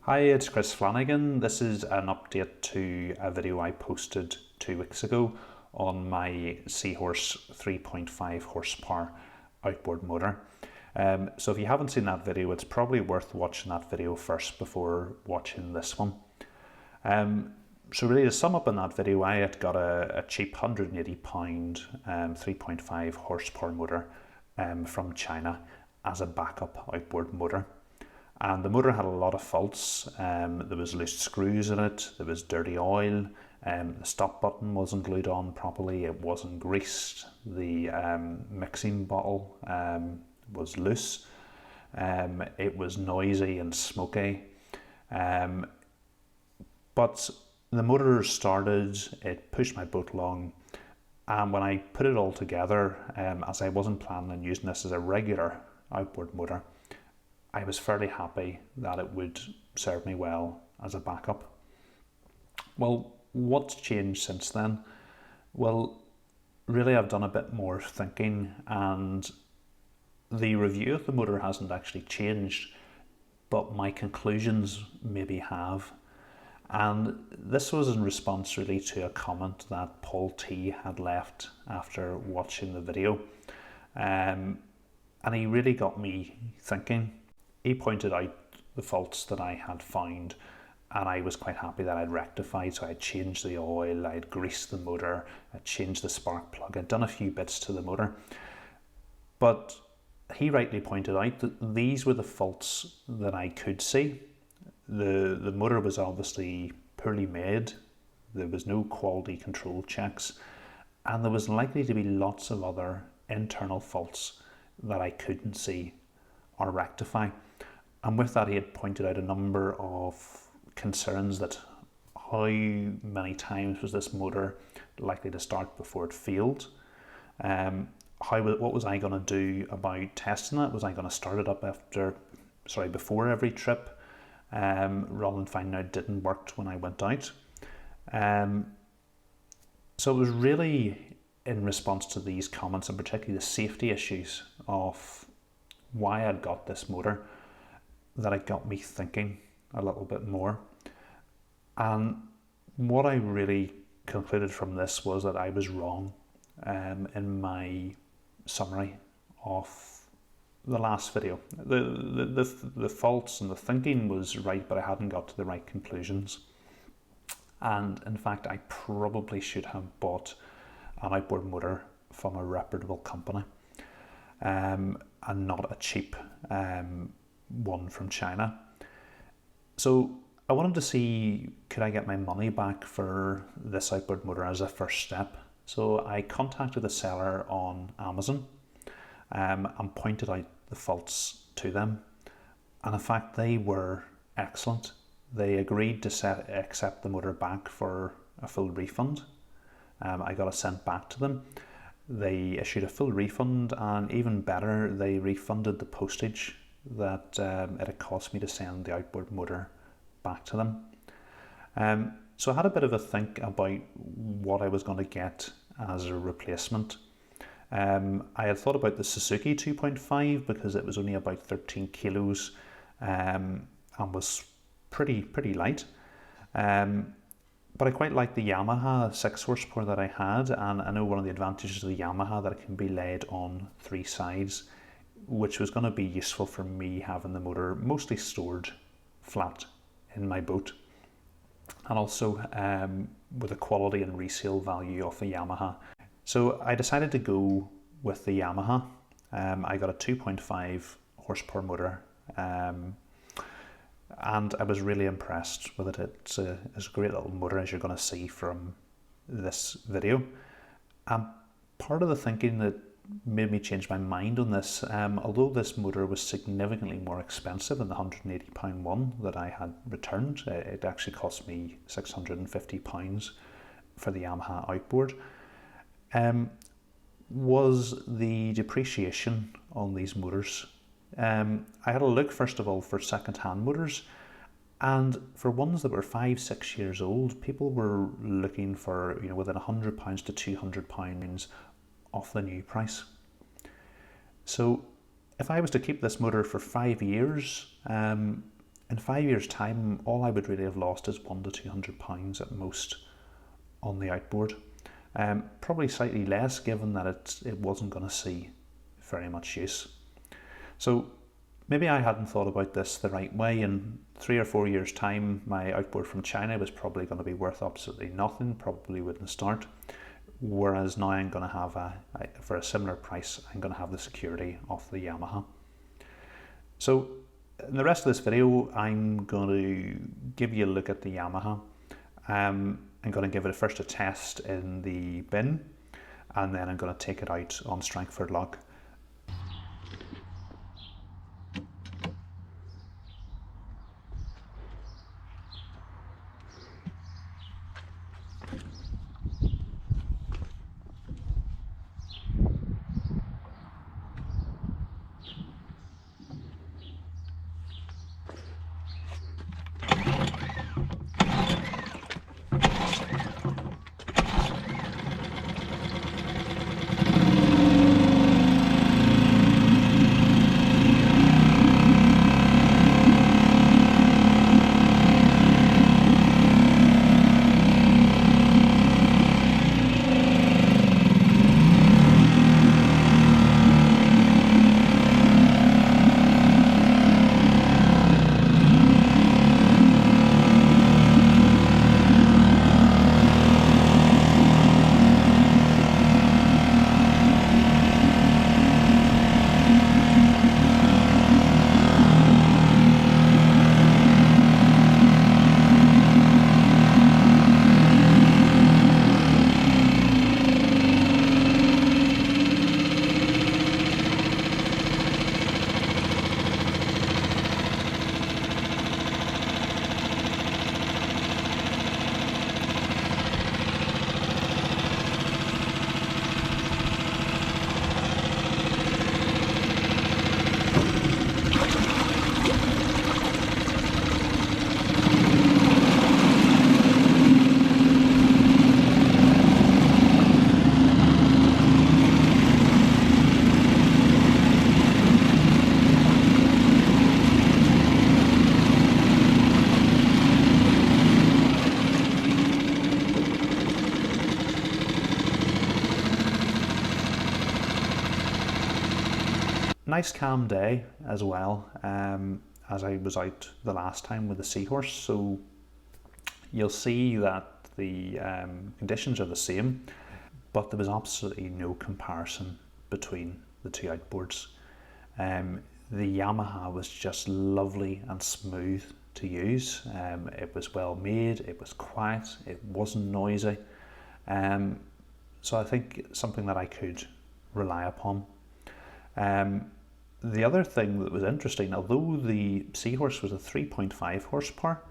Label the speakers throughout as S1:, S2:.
S1: Hi, it's Chris Flanagan. This is an update to a video I posted 2 weeks ago on my Seahorse 3.5 horsepower outboard motor. So if you haven't seen that video, it's probably worth watching that video first before watching this one. So really, to sum up in that video, I had got a cheap £180 3.5 horsepower motor from China as a backup outboard motor. And the motor had a lot of faults. There was loose screws in it, there was dirty oil, the stop button wasn't glued on properly, it wasn't greased, the mixing bottle was loose, it was noisy and smoky. But the motor started, it pushed my boat along, and when I put it all together, as I wasn't planning on using this as a regular outboard motor, I was fairly happy that it would serve me well as a backup. Well, what's changed since then? Well, really I've done a bit more thinking, and the review of the motor hasn't actually changed, but my conclusions maybe have. And this was in response really to a comment that Polti had left after watching the video. And he really got me thinking. He pointed out the faults that I had found, and I was quite happy that I'd rectified. So I'd changed the oil, I'd greased the motor, I'd changed the spark plug, I'd done a few bits to the motor. But he rightly pointed out that these were the faults that I could see. The motor was obviously poorly made, there was no quality control checks, and there was likely to be lots of other internal faults that I couldn't see or rectify. And with that, he had pointed out a number of concerns that how many times was this motor likely to start before it failed? What was I going to do about testing it? Was I going to start it up before every trip, rather than finding out it didn't work when I went out? So it was really in response to these comments, and particularly the safety issues of why I'd got this motor, that it got me thinking a little bit more. And what I really concluded from this was that I was wrong in my summary of the last video. The faults and the thinking was right, but I hadn't got to the right conclusions. And in fact, I probably should have bought an outboard motor from a reputable company, and not a cheap one from China. So I wanted to see, could I get my money back for this outboard motor as a first step? So I contacted the seller on Amazon and pointed out the faults to them. And in fact, they were excellent. They agreed to accept the motor back for a full refund. I got it sent back to them. They issued a full refund, and even better, they refunded the postage that it had cost me to send the outboard motor back to them. So I had a bit of a think about what I was going to get as a replacement. I had thought about the Suzuki 2.5 because it was only about 13 kilos and was pretty light. But I quite like the Yamaha 6 horsepower that I had, and I know one of the advantages of the Yamaha that it can be laid on 3 sides, which was going to be useful for me having the motor mostly stored flat in my boat, and also with the quality and resale value of the Yamaha. So I decided to go with the Yamaha. I got a 2.5 horsepower motor, and I was really impressed with it. It's a great little motor, as you're going to see from this video. Part of the thinking that made me change my mind on this, although this motor was significantly more expensive than the £180 one that I had returned, it actually cost me £650 for the Yamaha outboard, was the depreciation on these motors. I had a look first of all for second-hand motors, and for ones that were 5-6 years old, people were looking for within £100 to £200 off the new price. So if I was to keep this motor for 5 years, in 5 years' time, all I would really have lost is £100 to £200 at most on the outboard. Probably slightly less, given that it wasn't going to see very much use. So maybe I hadn't thought about this the right way. In 3 or 4 years' time, my outboard from China was probably going to be worth absolutely nothing, probably wouldn't start. Whereas now I'm going to have, for a similar price, I'm going to have the security of the Yamaha. So in the rest of this video, I'm going to give you a look at the Yamaha. I'm going to give it first a test in the bin, and then I'm going to take it out on Strangford Lock. Nice calm day as well, as I was out the last time with the Seahorse, so you'll see that the conditions are the same, but there was absolutely no comparison between the two outboards. The Yamaha was just lovely and smooth to use. It was well made, it was quiet, it wasn't noisy, so I think something that I could rely upon. The other thing that was interesting, although the Seahorse was a 3.5 horsepower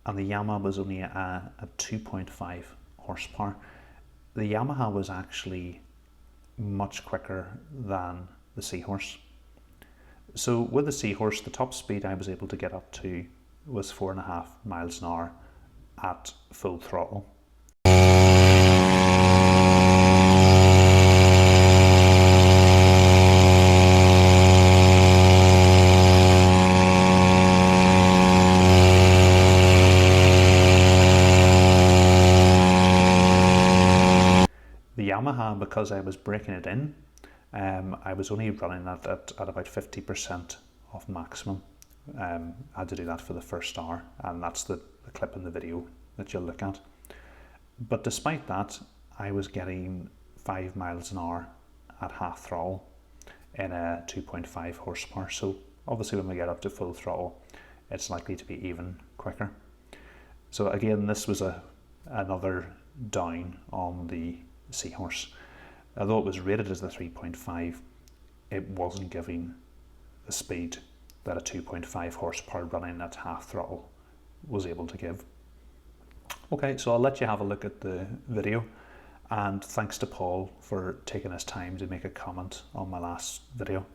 S1: and the Yamaha was only a 2.5 horsepower, the Yamaha was actually much quicker than the Seahorse. So with the Seahorse, the top speed I was able to get up to was 4.5 miles an hour at full throttle. The Yamaha, because I was breaking it in, I was only running at about 50% of maximum. I had to do that for the first hour, and that's the clip in the video that you'll look at. But despite that, I was getting 5 miles an hour at half throttle in a 2.5 horsepower. So obviously when we get up to full throttle, it's likely to be even quicker. So again, this was another down on the Seahorse. Although it was rated as the 3.5, it wasn't giving the speed that a 2.5 horsepower running at half throttle was able to give. Okay, so I'll let you have a look at the video, and thanks to Paul for taking his time to make a comment on my last video.